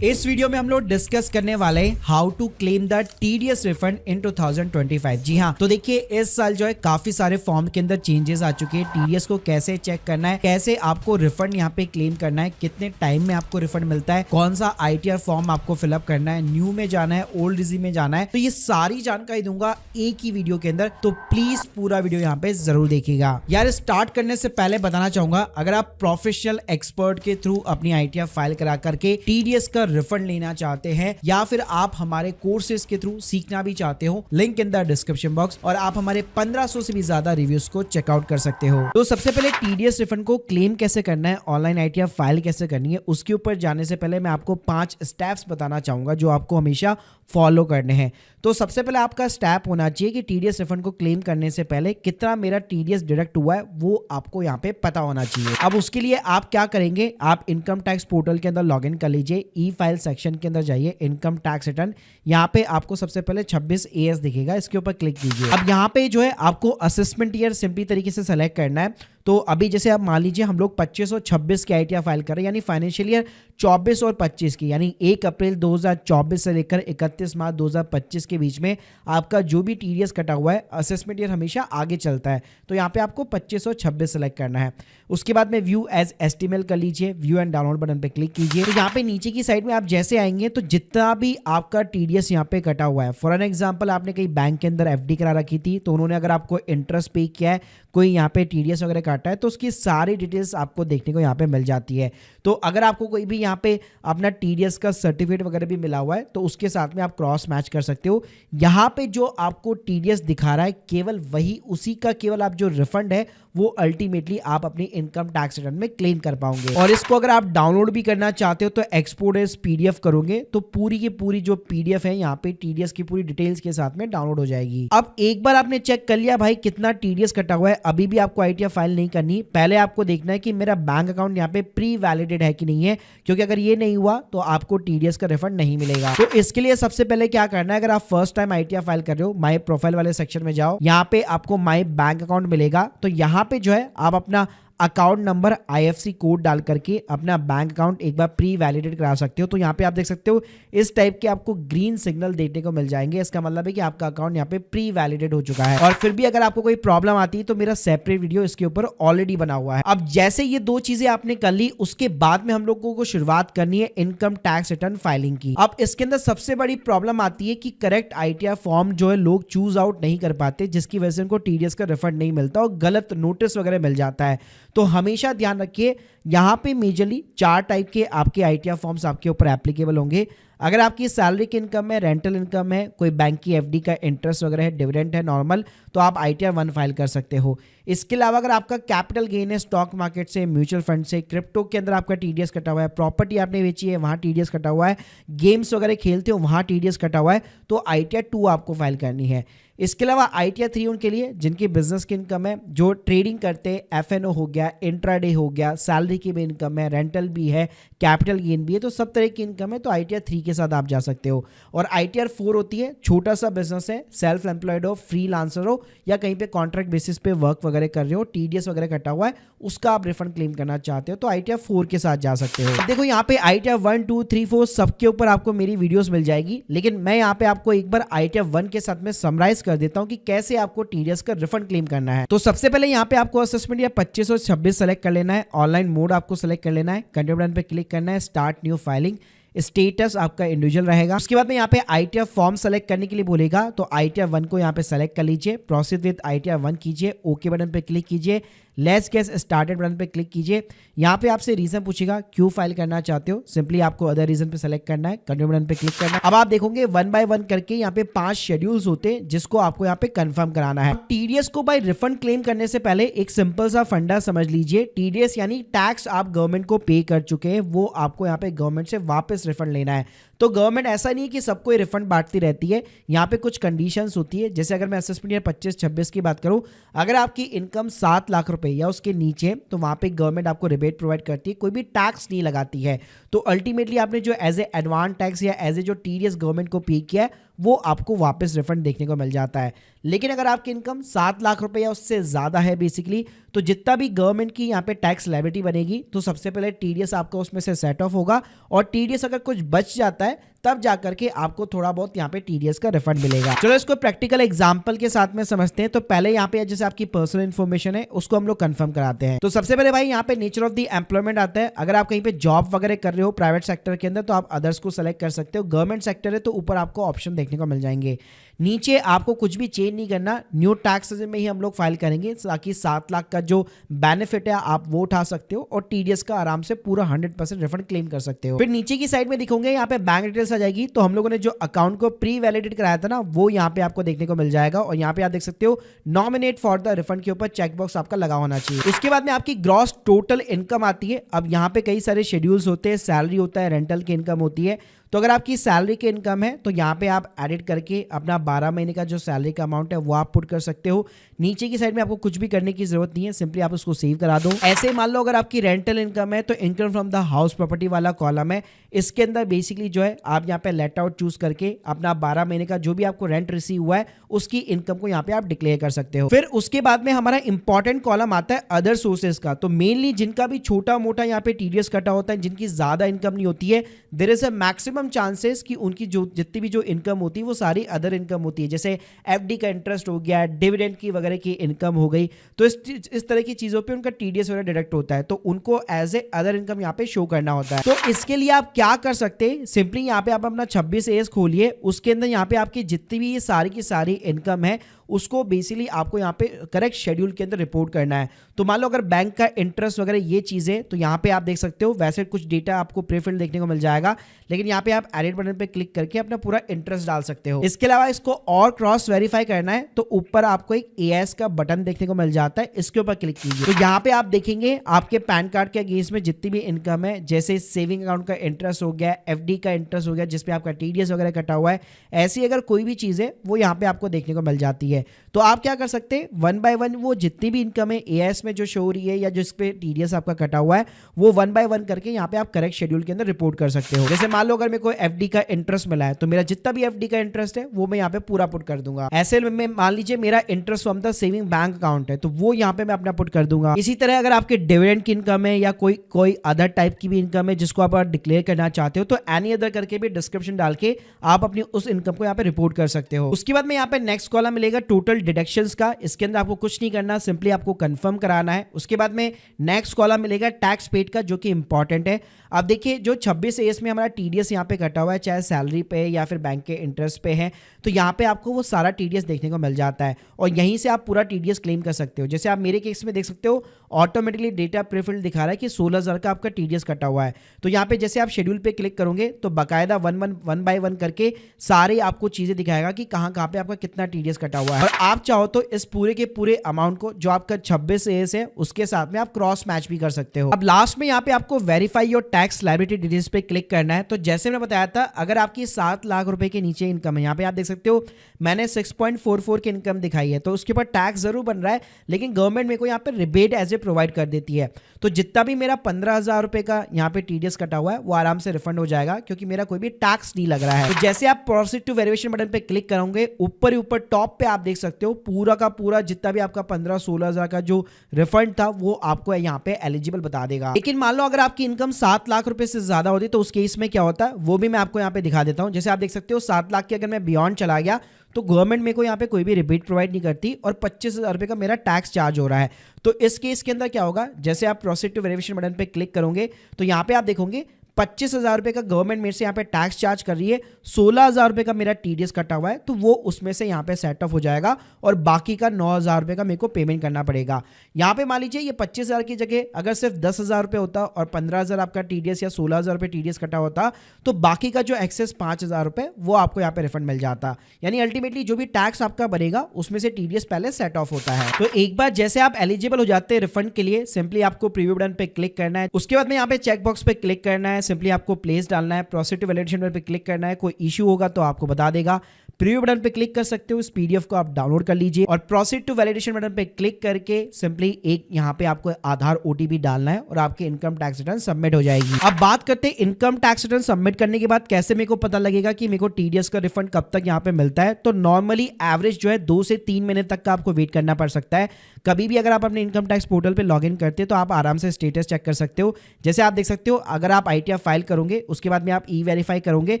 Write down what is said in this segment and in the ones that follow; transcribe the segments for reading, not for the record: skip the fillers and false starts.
इस वीडियो में हम लोग डिस्कस करने वाले हैं how to claim the TDS refund in 2025। जी हाँ, तो देखिए इस साल जो है काफी सारे फॉर्म के अंदर चेंजेस आ चुके हैं। टीडीएस को कैसे चेक करना है, कैसे आपको रिफंड यहाँ पे क्लेम करना है, कितने टाइम में आपको रिफंड मिलता है, कौन सा आईटीआर फॉर्म आपको फिलअप करना है, न्यू में जाना है, ओल्ड रिजी में जाना है, तो ये सारी जानकारी दूंगा एक ही वीडियो के अंदर। तो प्लीज पूरा वीडियो यहाँ पे जरूर देखिएगा। यार स्टार्ट करने से पहले बताना चाहूंगा, अगर आप प्रोफेशनल एक्सपर्ट के थ्रू अपनी आईटीआर फाइल करा करके टीडीएस का रिफंड लेना चाहते हैं या फिर आप हमारे कोर्सेज के थ्रू सीखना भी चाहते हो, link in the description box, और आप हमारे 1500 से भी ज्यादा रिव्यूज को चेकआउट कर सकते हो। तो सबसे पहले टीडीएस रिफंड को क्लेम कैसे करना है, ऑनलाइन आईटीआर फाइल कैसे करनी है, उसके ऊपर जाने से पहले मैं आपको 5 स्टेप्स बताना चाहूंगा जो आपको हमेशा फॉलो करने हैं। तो सबसे पहले आपका स्टेप होना चाहिए कि टीडीएस रिफंड को क्लेम करने से पहले कितना मेरा टीडीएस डिडक्ट हुआ है वो आपको यहाँ पे पता होना चाहिए। अब उसके लिए आप क्या करेंगे, आप इनकम टैक्स पोर्टल के अंदर लॉगिन कर लीजिए, ई फाइल सेक्शन के अंदर जाइए, इनकम टैक्स रिटर्न, यहाँ पे आपको सबसे पहले 26 AS दिखेगा, इसके ऊपर क्लिक कीजिए। अब यहाँ पे जो है आपको असेसमेंट ईयर सिंपली तरीके से सेलेक्ट करना है। तो अभी जैसे आप मान लीजिए हम लोग 25 और 26 की आईटीआर फाइल कर रहे हैं, यानी फाइनेंशियल ईयर 24 और 25 की, यानी 1 अप्रैल 2024 से लेकर 31 मार्च 2025 के बीच में आपका जो भी टीडीएस कटा हुआ है, असेसमेंट ईयर हमेशा आगे चलता है। तो यहाँ पे आपको 25 और 26 सेलेक्ट करना है। उसके बाद में व्यू एज एस्टिमेल कर लीजिए, व्यू एंड डाउनलोड बटन पे क्लिक कीजिए। तो यहाँ पे नीचे की साइड में आप जैसे आएंगे तो जितना भी आपका टीडीएस यहाँ पे कटा हुआ है, फॉर एन एग्जांपल आपने कहीं बैंक के अंदर एफडी करा रखी थी तो उन्होंने अगर आपको इंटरेस्ट पे किया है, कोई यहाँ पे टीडीएस वगैरह काटा है, तो उसकी सारी डिटेल्स आपको देखने को यहाँ पे मिल जाती है। तो अगर आपको कोई भी यहाँ पे अपना टीडीएस का सर्टिफिकेट वगैरह भी मिला हुआ है तो उसके साथ में आप क्रॉस मैच कर सकते हो। यहाँ पे जो आपको टीडीएस दिखा रहा है केवल वही, उसी का केवल आप जो रिफंड है वो अल्टीमेटली आप अपनी इनकम टैक्स रिटर्न में क्लेम कर पाओगे। और इसको अगर आप डाउनलोड भी करना चाहते हो तो एक्सपोर्ट एज पीडीएफ करोगे तो पूरी की पूरी जो पीडीएफ है यहाँ पे टीडीएस की पूरी डिटेल्स के साथ में डाउनलोड हो जाएगी। अब एक बार आपने चेक कर लिया भाई कितना टीडीएस कटा हुआ है, अभी भी आपको आईटीआर फाइल नहीं करनी, पहले आपको देखना है कि मेरा बैंक अकाउंट यहाँ पे प्री वैलिडेड है कि नहीं है, क्योंकि अगर ये नहीं हुआ तो आपको टीडीएस का रिफंड नहीं मिलेगा। तो इसके लिए सबसे पहले क्या करना है, अगर आप फर्स्ट टाइम आईटीआर फाइल कर रहे हो, माई प्रोफाइल वाले सेक्शन में जाओ, यहाँ पे आपको माई बैंक अकाउंट मिलेगा। तो यहाँ पे जो है आप अपना अकाउंट नंबर आईएफसी कोड डाल करके अपना बैंक अकाउंट एक बार प्री वैलिडेट करा सकते हो। तो यहाँ पे आप देख सकते हो इस टाइप के आपको ग्रीन सिग्नल देखने को मिल जाएंगे, इसका मतलब है कि आपका अकाउंट यहाँ पे प्री वैलिडेट हो चुका है। और फिर भी अगर आपको कोई प्रॉब्लम आती है तो मेरा सेपरेट वीडियो इसके ऊपर ऑलरेडी बना हुआ है। अब जैसे ये दो चीजें आपने कर ली, उसके बाद में हम लोगों को शुरुआत करनी है इनकम टैक्स रिटर्न फाइलिंग की। अब इसके अंदर सबसे बड़ी प्रॉब्लम आती है कि करेक्ट आईटीआर फॉर्म जो है लोग चूज आउट नहीं कर पाते, जिसकी वजह से उनको टीडीएस का रिफंड नहीं मिलता और गलत नोटिस वगैरह मिल जाता है। तो हमेशा ध्यान रखिए, यहाँ पे मेजरली 4 टाइप के आपके आईटीआर फॉर्म्स आपके ऊपर एप्लीकेबल होंगे। अगर आपकी सैलरी की इनकम है, रेंटल इनकम है, कोई बैंक की एफडी का इंटरेस्ट वगैरह है, डिविडेंड है नॉर्मल, तो आप आईटीआर 1 फाइल कर सकते हो। इसके अलावा अगर आपका कैपिटल गेन है स्टॉक मार्केट से, म्यूचुअल फंड से, क्रिप्टो के अंदर आपका टीडीएस कटा हुआ है, प्रॉपर्टी आपने बेची है वहाँ टीडीएस कटा हुआ है, गेम्स वगैरह खेलते हो वहाँ टीडीएस कटा हुआ है, तो आईटीआर 2 आपको फाइल करनी है। इसके अलावा आईटीआर 3 उनके लिए जिनकी बिजनेस की इनकम है, जो ट्रेडिंग करते हैं, एफएनओ हो गया, इंट्राडे हो गया, सैलरी की भी इनकम है, रेंटल भी है, कैपिटल गेन भी है, तो सब तरह की इनकम है, तो आईटीआर 3 के साथ आप जा सकते हो। और आईटीआर 4 होती है छोटा सा बिजनेस है, सेल्फ एम्प्लॉयड हो, फ्रीलांसर हो या कहीं पे कॉन्ट्रैक्ट बेसिस पे वर्क वगैरह कर रहे हो, टीडीएस वगैरह कटा हुआ है, उसका आप रिफंड क्लेम करना चाहते हो तो आईटीआर 4 के साथ जा सकते हो। देखो यहाँ पे आईटीआर 1, 2, 3, 4 सबके ऊपर आपको मेरी वीडियोस मिल जाएगी, लेकिन मैं यहाँ पे आपको एक बार आईटीआर 1 के साथ में समराइज कर देता हूँ कि कैसे आपको टीडीएस का रिफंड क्लेम करना है। तो सबसे पहले यहाँ पे आपको असेसमेंट या 25 और 26 सेलेक्ट कर लेना है, ऑनलाइन मोड आपको सेलेक्ट कर लेना है, कंटिन्यू बटन पे क्लिक करना है, स्टार्ट न्यू फाइलिंग, स्टेटस आपका इंडिविजुअल रहेगा। उसके बाद में यहाँ पे आईटीआर फॉर्म सेलेक्ट करने के लिए बोलेगा, तो आईटीआर 1 को यहाँ पे सेलेक्ट कर लीजिए, प्रोसीड विद आईटीआर 1 कीजिए, ओके बटन पे क्लिक कीजिए, लेट्स गेट स्टार्टेड बटन पे क्लिक कीजिए। यहाँ पे आपसे रीजन पूछेगा क्यों फाइल करना चाहते हो, सिंपली आपको अदर रीजन पे सेलेक्ट करना है, कंटिन्यू बटन पे क्लिक करना है। अब आप देखोगे 1 बाय 1 करके यहाँ पे 5 शेड्यूल्स होते हैं जिसको आपको यहाँ पे कंफर्म कराना है। टीडीएस को बाय रिफंड क्लेम करने से पहले एक सिंपल सा फंडा समझ लीजिए, टीडीएस यानी टैक्स आप गवर्नमेंट को पे कर चुके हैं, वो आपको यहाँ पे गवर्नमेंट से वापस रिफंड लेना है। तो गवर्नमेंट ऐसा नहीं कि सबको रिफंड बांटती रहती है, यहाँ पे कुछ कंडीशंस होती है। जैसे अगर मैं असेसमेंट ईयर 25-26 की बात करूँ, अगर आपकी इनकम 7 लाख रुपए या उसके नीचे, तो वहाँ पे गवर्नमेंट आपको रिबेट प्रोवाइड करती है, कोई भी टैक्स नहीं लगाती है। तो अल्टीमेटली आपने जो एज ए एडवांस टैक्स या एज ए जो टीडीएस गवर्नमेंट को पे किया है वो आपको वापस रिफंड देखने को मिल जाता है। लेकिन अगर आपकी इनकम 7 लाख रुपए या उससे ज़्यादा है बेसिकली, तो जितना भी गवर्नमेंट की यहाँ पे टैक्स लायबिलिटी बनेगी तो सबसे पहले टीडीएस आपका उसमें से सेट ऑफ होगा। और टीडीएस अगर अगर कुछ बच जाता है तब जाकर के आपको थोड़ा बहुत यहाँ पे टीडीएस का रिफंड मिलेगा। चलो इसको प्रैक्टिकल एग्जांपल के साथ में समझते हैं। तो पहले यहाँ पे जैसे आपकी पर्सनल इन्फॉर्मेशन है उसको हम लोग कंफर्म कराते हैं। तो सबसे पहले भाई यहाँ पे नेचर ऑफ द एम्प्लॉयमेंट आता है। अगर आप कहीं पे जॉब वगैरह कर रहे हो प्राइवेट सेक्टर के अंदर तो आप अदर्स को सेलेक्ट कर सकते हो। गवर्नमेंट सेक्टर है तो ऊपर आपको ऑप्शन देखने को मिल जाएंगे। नीचे आपको कुछ भी चेंज नहीं करना, न्यू टैक्स में ही हम लोग फाइल करेंगे ताकि 7 लाख का जो बेनिफिट है आप वो उठा सकते हो और टीडीएस का आराम से पूरा 100% रिफंड क्लेम कर सकते हो। फिर नीचे की साइड में दिखोगे यहाँ पे बैंक डिटेल्स आ जाएगी। तो हम लोगों ने जो अकाउंट को प्री वैलिडेट कराया था ना वो यहाँ पे आपको देखने को मिल जाएगा और यहाँ पे आप देख सकते हो नॉमिनेट फॉर द रिफंड के ऊपर चेकबॉक्स आपका लगा होना चाहिए। उसके बाद में आपकी ग्रॉस टोटल इनकम आती है। अब यहाँ पे कई सारे शेड्यूल्स होते हैं, सैलरी होता है, रेंटल की इनकम होती है। तो अगर आपकी सैलरी की इनकम है तो यहाँ पे आप एडिट करके अपना 12 महीने का जो सैलरी का अमाउंट है वो आप पुट कर सकते हो। नीचे की साइड में आपको कुछ भी करने की जरूरत नहीं है, सिंपली आप उसको सेव करा दो। ऐसे मान लो अगर आपकी रेंटल इनकम है तो income from the house property वाला कॉलम है, इसके अंदर बेसिकली जो है आप यहाँ पे लेट आउट चूज करके अपना 12 महीने का जो भी आपको रेंट रिसीव हुआ है उसकी इनकम को यहाँ पे आप डिक्लेयर कर सकते हो। फिर उसके बाद में हमारा इंपॉर्टेंट कॉलम आता है अदर सोर्सेज का। तो मेनली जिनका भी छोटा मोटा यहाँ पे टीडीएस कटा होता है, जिनकी ज्यादा इनकम नहीं होती है, there is a maximum chances कि उनकी जो जितनी भी जो इनकम होती है वो सारी अदर इनकम होती है। जैसे एफडी का इंटरेस्ट हो गया, डिविडेंड की वगैरह की इनकम हो गई, तो इस तरह की चीजों पे उनका टीडीएस वगैरह डिडक्ट होता है, तो उनको एज ए अदर इनकम यहाँ पे शो करना होता है। तो इसके लिए आप क्या कर सकते हैं, सिंपली यहाँ पे आप अपना 26 एएस खोलिए, उसके अंदर यहाँ पे आपकी जितनी भी ये सारी की सारी इनकम है उसको बेसिकली आपको यहाँ पे करेक्ट शेड्यूल के अंदर रिपोर्ट करना है। तो मान लो अगर बैंक का इंटरेस्ट वगैरह ये चीजें, तो यहाँ पे आप देख सकते हो वैसे कुछ डेटा आपको प्रीफिल्ड देखने को मिल जाएगा, लेकिन यहाँ पे आप एडिट बटन पे क्लिक करके अपना पूरा इंटरेस्ट डाल सकते हो। इसके अलावा इसको और क्रॉस वेरीफाई करना है तो ऊपर आपको एक एएस का बटन देखने को मिल जाता है, इसके ऊपर क्लिक कीजिए। तो यहाँ पे आप देखेंगे आपके पैन कार्ड के अगेंस्ट में जितनी भी इनकम है, जैसे सेविंग अकाउंट का इंटरेस्ट हो गया, एफडी का इंटरेस्ट हो गया जिसपे आपका टीडीएस वगैरह कटा हुआ है, ऐसी अगर कोई भी चीज है वो यहाँ पे आपको देखने को मिल जाती है। तो आप क्या कर सकते हैं, 1 बाय 1 वो जितनी भी इनकम है एएस में जो शो हो रही है या जिस पे टीडीएस आपका कटा हुआ है वो 1 बाय 1 करके यहाँ पे आप करेक्ट शेड्यूल के अंदर रिपोर्ट कर सकते हो। जैसे मान लो अगर मेरे को एफडी का इंटरेस्ट मिला है तो मेरा जितना भी एफडी का इंटरेस्ट है वो मैं यहाँ पे पूरा पुट कर दूंगा। ऐसे में मान लीजिए मेरा interest from the saving bank account है तो वो यहाँ पे मैं अपना पुट कर दूंगा। इसी तरह अगर आपके डिविडेंड की इनकम है या कोई अदर टाइप की भी इनकम है जिसको आप डिक्लेयर करना चाहते हो तो एनी अदर करके भी डिस्क्रिप्शन डाल के आप अपनी उस इनकम को यहाँ पे रिपोर्ट कर सकते हो। उसके बाद में यहाँ पे नेक्स्ट कॉलम मिलेगा टोटल डिडक्शंस का। इसके अंदर आपको कुछ नहीं करना, सिंपली आपको कंफर्म कराना है। उसके बाद में नेक्स्ट कॉलम मिलेगा टैक्स पेड का, जो कि इंपॉर्टेंट है। अब देखिए जो 26 एएस में हमारा टीडीएस यहाँ पे कटा हुआ है, चाहे सैलरी पे या फिर बैंक के इंटरेस्ट पे है, तो यहाँ पे आपको वो सारा टीडीएस देखने को मिल जाता है और यहीं से आप पूरा टीडीएस क्लेम कर सकते हो। जैसे आप मेरे केस में देख सकते हो ऑटोमेटिकली डेटा प्रीफिल्ड दिखा रहा है कि 16,000 का आपका टीडीएस कटा हुआ है। तो यहाँ पे जैसे आप शेड्यूल पे क्लिक करोगे तो बाकायदा 1 बाय 1 करके सारे आपको चीजें दिखाएगा कि कहाँ पे आपका कितना टीडीएस कटा हुआ है। और आप चाहो तो इस पूरे के पूरे अमाउंट को जो आपका 26 एएस है उसके साथ में आप क्रॉस मैच भी कर सकते हो। अब लास्ट में यहाँ पे आपको verify your tax liability details पे क्लिक करना है। तो जैसे मैंने बताया था अगर आपकी 7 लाख रुपए के नीचे इनकम है, यहाँ पे आप देख सकते हो मैंने 6.44 की इनकम दिखाई है, तो उसके ऊपर टैक्स जरूर बन रहा है लेकिन गवर्नमेंट मेरे को यहाँ पे रिबेट एज ए प्रोवाइड कर देती है। तो जितना भी मेरा 15,000 रुपए का यहाँ पे टीडीएस कटा हुआ है वो आराम से रिफंड हो जाएगा क्योंकि मेरा कोई भी टैक्स नहीं लग रहा है। तो जैसे आप प्रोसीड टू वेरिफिकेशन बटन पे क्लिक करोगे ऊपर ही ऊपर टॉप पे आप देख सकते हो पूरा का पूरा जितना भी आपका 15-16,000 का जो रिफंड था वो आपको यहाँ पे एलिजिबल बता देगा। लेकिन मान लो अगर आपकी इनकम 7 लाख रुपए से ज्यादा होती तो उस केस में क्या होता है वो भी मैं आपको यहाँ पे दिखा देता हूँ। जैसे आप देख सकते हो 7 लाख की अगर मैं बियॉन्ड चला गया तो गवर्नमेंट मेरे को यहाँ पे कोई भी रिबेट प्रोवाइड नहीं करती और 25,000 रुपए का मेरा टैक्स चार्ज हो रहा है। तो इस केस के अंदर क्या होगा, जैसे आप प्रोसीड टू वेरिफिकेशन बटन पे क्लिक करोगे तो यहाँ पे आप देखोगे 25,000 रुपए का गवर्नमेंट मेरे से यहाँ पे टैक्स चार्ज कर रही है, 16,000 रुपए का मेरा टीडीएस कटा हुआ है तो वो उसमें से यहाँ पे सेट ऑफ हो जाएगा और बाकी का 9,000 रुपए का मेरे को पेमेंट करना पड़ेगा। यहाँ पे मान लीजिए ये 25,000 की जगह अगर सिर्फ 10,000 रुपए होता और 15,000 आपका टीडीएस या 16,000 रुपए टीडीएस कटा होता तो बाकी का जो एक्सेस 5,000 रुपए वो आपको यहाँ पे रिफंड मिल जाता। यानी अल्टीमेटली जो भी टैक्स आपका बनेगा उसमें से टीडीएस पहले सेट ऑफ होता है। तो एक बार जैसे आप एलिजिबल हो जाते हैं रिफंड के लिए, सिंपली आपको प्रीव्यू बटन पे क्लिक करना है। उसके बाद में यहाँ पे चेकबॉक्स पे क्लिक करना है, सिंपली आपको प्लेस डालना है, प्रोसीड टू वैलिडेशन पे क्लिक करना है। कोई इशू होगा तो आपको बता देगा। प्रीव्यू बटन पे क्लिक कर सकते हो, इस पीडीएफ को आप डाउनलोड कर लीजिए और प्रोसीड टू वैलिडेशन बटन पे क्लिक करके सिंपली एक यहाँ पे आपको आधार ओटीपी डालना है और आपकी इनकम टैक्स रिटर्न सबमिट हो जाएगी। अब बात करते हैं इनकम टैक्स रिटर्न सबमिट करने के बाद कैसे मेरे को पता लगेगा कि मेरे को टीडीएस का रिफंड कब तक यहाँ पे मिलता है। तो नॉर्मली एवरेज जो है 2 से 3 महीने तक का आपको वेट करना पड़ सकता है। कभी भी अगर आप अपने इनकम टैक्स पोर्टल पे लॉगिन करते हो तो आप आराम से स्टेटस चेक कर सकते हो। जैसे आप देख सकते हो, अगर आप आईटीआर फाइल करोगे उसके बाद में आप ई वेरीफाई करोगे,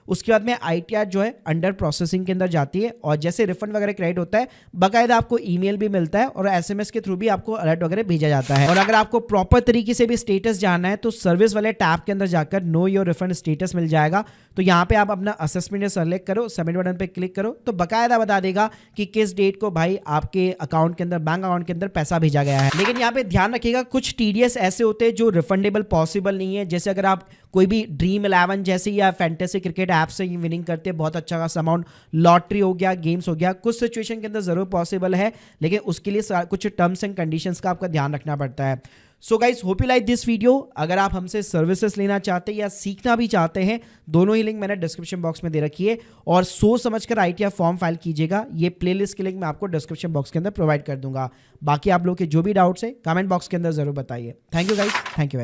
उसके बाद में आईटीआर जो है अंडर प्रोसेसिंग के अंदर जाती है और जैसे रिफंड वगैरह क्रेडिट होता है बाकायदा आपको ईमेल भी मिलता है और एसएमएस के थ्रू भी आपको अलर्ट वगैरह भेजा जाता है। और अगर आपको प्रॉपर तरीके से भी स्टेटस जानना है तो सर्विस वाले टैब के अंदर जाकर नो योर रिफंड स्टेटस मिल जाएगा। तो यहाँ पे आप अपना असेसमेंट सेलेक्ट करो, सबमिट बटन पे क्लिक करो तो बाकायदा बता देगा कि किस डेट को भाई आपके अकाउंट के अंदर, बैंक अकाउंट के अंदर पैसा भेजा गया है। लेकिन यहाँ पे ध्यान रखिएगा, कुछ टीडीएस ऐसे होते हैं जो रिफंडेबल पॉसिबल नहीं है। जैसे अगर आप कोई भी ड्रीम 11 जैसे या फैंटेसी क्रिकेट ऐप से विनिंग करते हैं बहुत अच्छा खासा अमाउंट, लॉटरी हो गया, गेम्स हो गया, कुछ सिचुएशन के अंदर जरूर पॉसिबल है, लेकिन उसके लिए कुछ टर्म्स एंड कंडीशंस का आपका ध्यान रखना पड़ता है। So guys, hope you like this video. अगर आप हमसे सर्विसेज लेना चाहते हैं या सीखना भी चाहते हैं, दोनों ही लिंक मैंने डिस्क्रिप्शन बॉक्स में दे रखी है और सोच समझकर आईटीआर फॉर्म फाइल कीजिएगा। ये प्लेलिस्ट की लिंक मैं आपको डिस्क्रिप्शन बॉक्स के अंदर प्रोवाइड कर दूंगा। बाकी आप लोग के जो भी डाउट्स है कमेंट बॉक्स के अंदर जरूर बताइए। Thank you guys, thank you.